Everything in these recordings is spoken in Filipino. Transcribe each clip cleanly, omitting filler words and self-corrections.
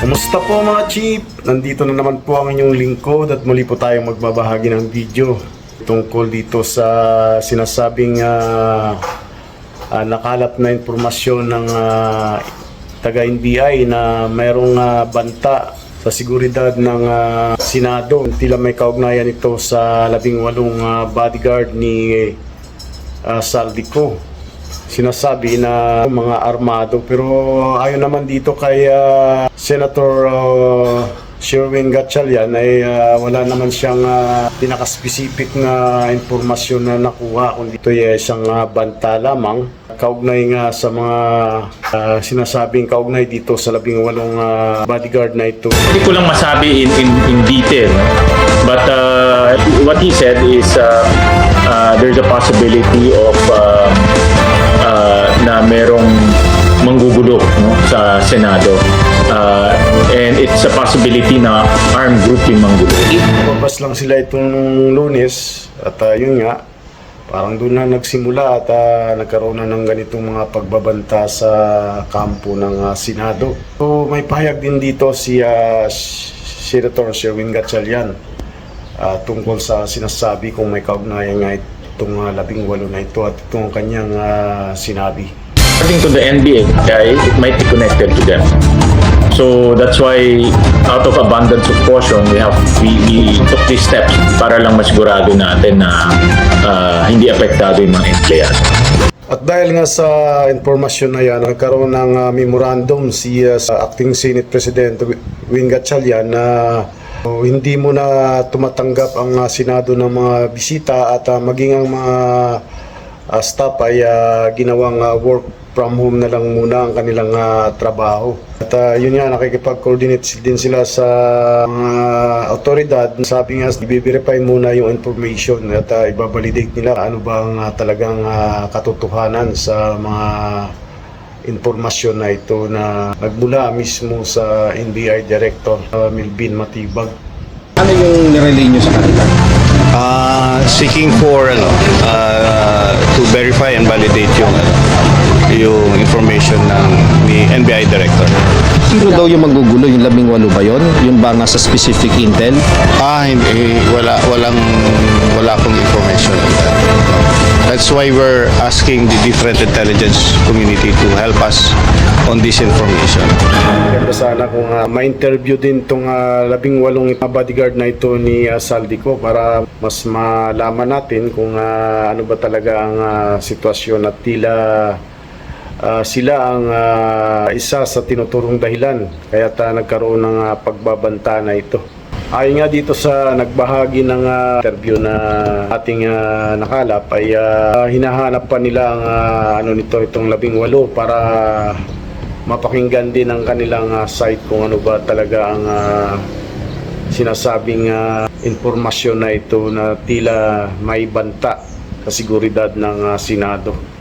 Kumusta po mga chief? Nandito na naman po ang inyong lingkod at muli po tayong magbabahagi ng video tungkol dito sa sinasabing nakalap na informasyon ng taga-NBI na mayroong banta sa seguridad ng Senado. Tila may kaugnayan ito sa 18 bodyguard ni Saldico. Sinasabi na mga armado, pero ayon naman dito kay Senator Sherwin Gatchalian ay wala naman siyang pinaka-specific na informasyon na nakuha, kundi ito ay isang banta lamang kaugnay nga sa mga sinasabing kaugnay dito sa 18 bodyguard na ito. Hindi ko lang masabi in detail, but what he said is there's a possibility of na merong manggugulo, no, sa Senado, and it's a possibility na armed group yung manggulo. Lumabas lang sila itong Lunes at yun nga, parang doon na nagsimula at nagkaroon na ng ganitong mga pagbabanta sa kampo ng Senado. So may pahayag din dito si Senator Sherwin Gatchalian tungkol sa sinasabi kung may kaugnayan nga itong 18 na ito at itong kanyang sinabi. According to the NBA, it might be connected to them. So that's why, out of abundance of caution, we took these steps para lang masigurado natin na hindi apektado yung mga empleyado. At dahil nga sa informasyon na yan, nagkaroon ng memorandum si Acting Senate President Wing Gatchalian na hindi mo na tumatanggap ang Senado ng mga bisita at maging ang mga staff ay ginawang work from home na lang muna ang kanilang trabaho. At yun nga, nakikipag-coordinate din sila sa mga otoridad. Sabi nga, i-verify muna yung information at ibabalidate nila ano bang talagang katotohanan sa mga informasyon na ito na nagmula mismo sa NBI Director Melvin Matibag. Ano yung nirelay nyo sa kanila? Seeking for to verify and validate yung information ni NBI Director. Sino daw yung manggugulo? Yung 18 ba yun? Yun ba nga sa specific intel? Hindi, wala akong information on that. That's why we're asking the different intelligence community to help us on this information. Ganda sana kung ma-interview din itong 18 bodyguard na ito ni Saldico para mas malaman natin kung ano ba talaga ang sitwasyon at tila sila ang isa sa tinuturong dahilan kaya nagkaroon ng pagbabanta na ito. Ayon nga dito sa nagbahagi ng interview na ating nakalap ay hinahanap pa nila ang itong 18 para mapakinggan din ang kanilang site kung ano ba talaga ang sinasabing informasyon na ito na tila may banta sa seguridad ng Senado.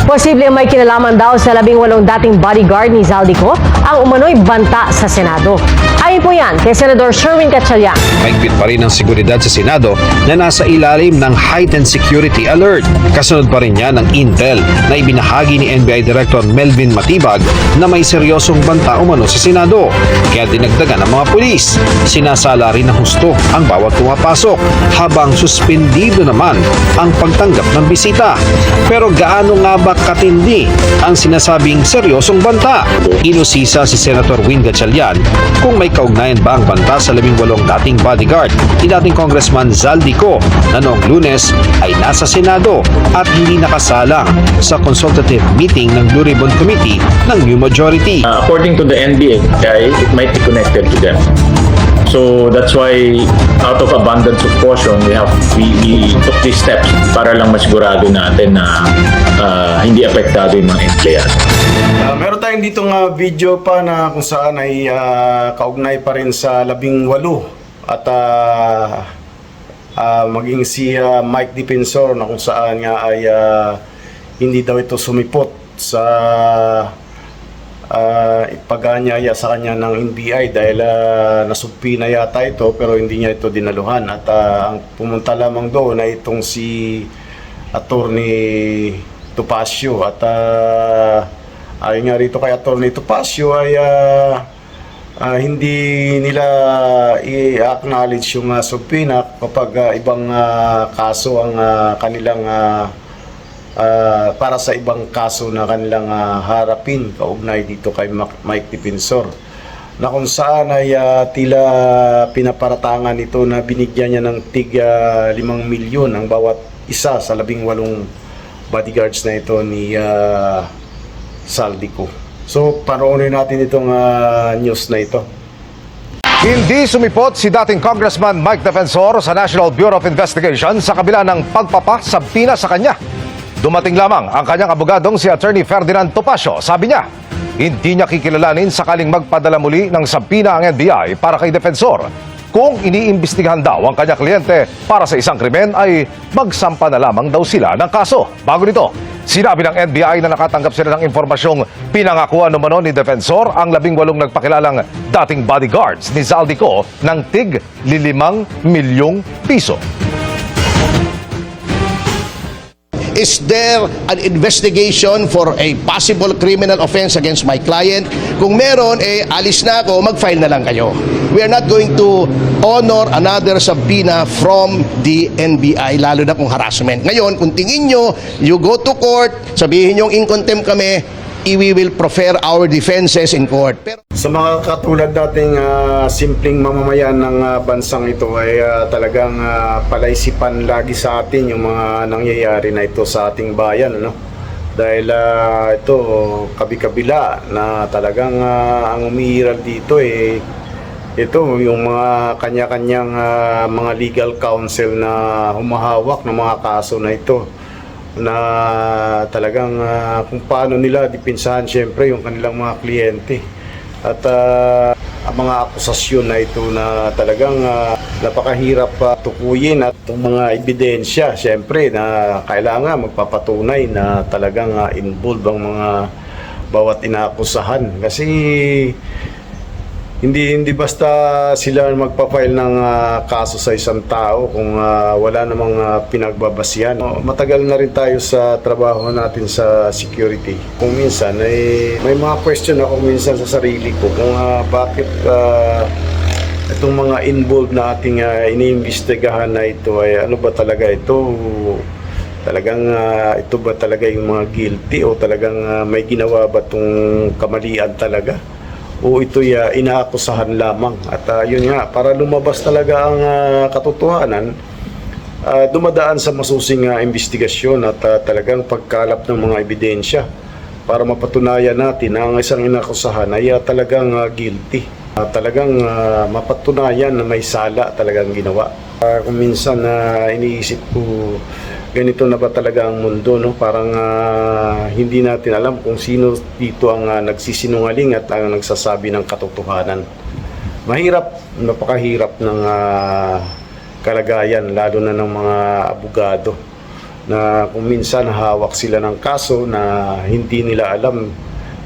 Posible may kinalaman daw sa 18 dating bodyguard ni Saldico ang umano'y banta sa Senado. Ayon po yan kay Senador Sherwin Gatchalian. Mahigpit pa rin ang seguridad sa Senado na nasa ilalim ng heightened security alert. Kasunod pa rin yan ng intel na ibinahagi ni NBI Director Melvin Matibag na may seryosong banta umano sa Senado. Kaya dinagdagan ng mga pulis. Sinasala rin ng husto ang bawat pumapasok habang suspendido naman ang pagtanggap ng bisita. Pero gaano nga ba katindi ang sinasabing seryosong banta? Inusisa si Senator Wing Gatchalian kung may kaugnayan ba ang banta sa 18 dating bodyguard ni dating Congressman Saldico na noong Lunes ay nasa Senado at hindi nakasalang sa consultative meeting ng Blue Ribbon Committee ng New Majority. According to the NBA, it might be connected to them. So that's why, out of abundance of caution, we took these steps para lang masigurado natin na hindi apektado yung mga empleyado. Meron tayong ditong video pa na kung saan ay kaugnay pa rin sa 18 at maging si Mike Defensor na kung saan nga ay hindi daw ito sumipot sa ipaganyaya sa kanya ng NBI dahil nasugpi na yata ito pero hindi niya ito dinaluhan at ang pumunta lamang doon ay itong si Attorney Topacio at ayon nga rito kay Attorney Topacio ay hindi nila i-acknowledge yung subpoena kapag ibang kaso ang kanilang para sa ibang kaso na kanilang harapin kaugnay dito kay Mike Defensor, na kung saan ay tila pinaparatangan ito na binigyan niya ng tig 5 milyon ang bawat isa sa 18 bodyguards na ito ni Zaldico. So, panoorin natin itong news na ito. Hindi sumipot si dating Congressman Mike Defensor sa National Bureau of Investigation sa kabila ng pagpapasabpina sa kanya. Dumating lamang ang kanyang abogadong si Attorney Ferdinand Topacio. Sabi niya, hindi niya kikilalanin sakaling magpadala muli ng sabpina ang NBI para kay Defensor. Kung iniimbestigahan daw ang kanyang kliyente para sa isang krimen ay magsampa na lamang daw sila ng kaso. Bago nito, sinabi ng NBI na nakatanggap sila ng impormasyong pinangakuan umano ni Defensor ang 18 nagpakilalang dating bodyguards ni Zaldico ng tig 5 milyong piso. Is there an investigation for a possible criminal offense against my client? Kung meron, alis na ako, mag-file na lang kayo. We are not going to honor another subpoena from the NBI, lalo na kung harassment. Ngayon, kung tingin nyo, you go to court, sabihin nyo in contempt kami, we will prefer our defenses in court. Pero Sa mga katulad nating simpleng mamamayan ng bansang ito ay talagang palaisipan lagi sa atin yung mga nangyayari na ito sa ating bayan, ano? Dahil ito kabi-kabila na talagang ang umiiral dito ito yung mga kanya-kanyang mga legal counsel na humahawak ng mga kaso na ito, na talagang kung paano nila dipinsahan siyempre yung kanilang mga kliyente. At ang mga akusasyon na ito na talagang napakahirap tukuyin, at itong mga ebidensya siyempre na kailangan magpapatunay na talagang involved ang mga bawat inaakusahan. Kasi hindi basta sila magpa-file ng kaso sa isang tao kung wala namang pinagbabasihan. Matagal na rin tayo sa trabaho natin sa security. Kung minsan may mga question ako minsan sa sarili ko kung bakit itong mga involved na ating iniimbestigahan na ito ay ano ba talaga ito? Talagang ito ba talaga yung mga guilty o talagang may ginawa ba itong kamalian talaga? O ito'y inaakusahan lamang? At yun nga, para lumabas talaga ang katotohanan, dumadaan sa masusing investigasyon at talagang pagkalap ng mga ebidensya para mapatunayan natin na ang isang inaakusahan ay talagang guilty. Talagang mapatunayan na may sala talagang ginawa. Kung minsan iniisip ko, ganito na ba talaga ang mundo, no? Parang hindi natin alam kung sino dito ang nagsisinungaling at ang nagsasabi ng katotohanan. Mahirap, napakahirap ng kalagayan, lalo na ng mga abogado, na kung minsan hawak sila ng kaso na hindi nila alam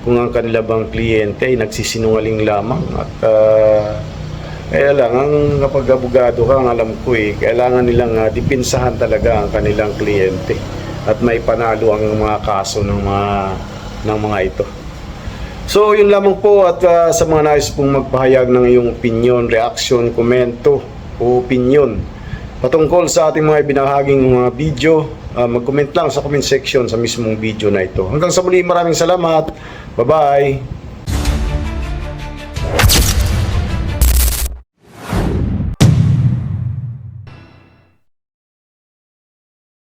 kung ang kanila bang kliyente ay nagsisinungaling lamang. At kaya lang, kapag abogado ka, alam ko kailangan nilang dipinsahan talaga ang kanilang kliyente at may panalo ang mga kaso ng mga ito. So, yun lamang po, at sa mga nais pong magpahayag ng iyong opinion, reaction, komento o opinion patungkol sa ating mga ibinahaging mga video, mag-comment lang sa comment section sa mismong video na ito. Hanggang sa muli, maraming salamat. Bye-bye!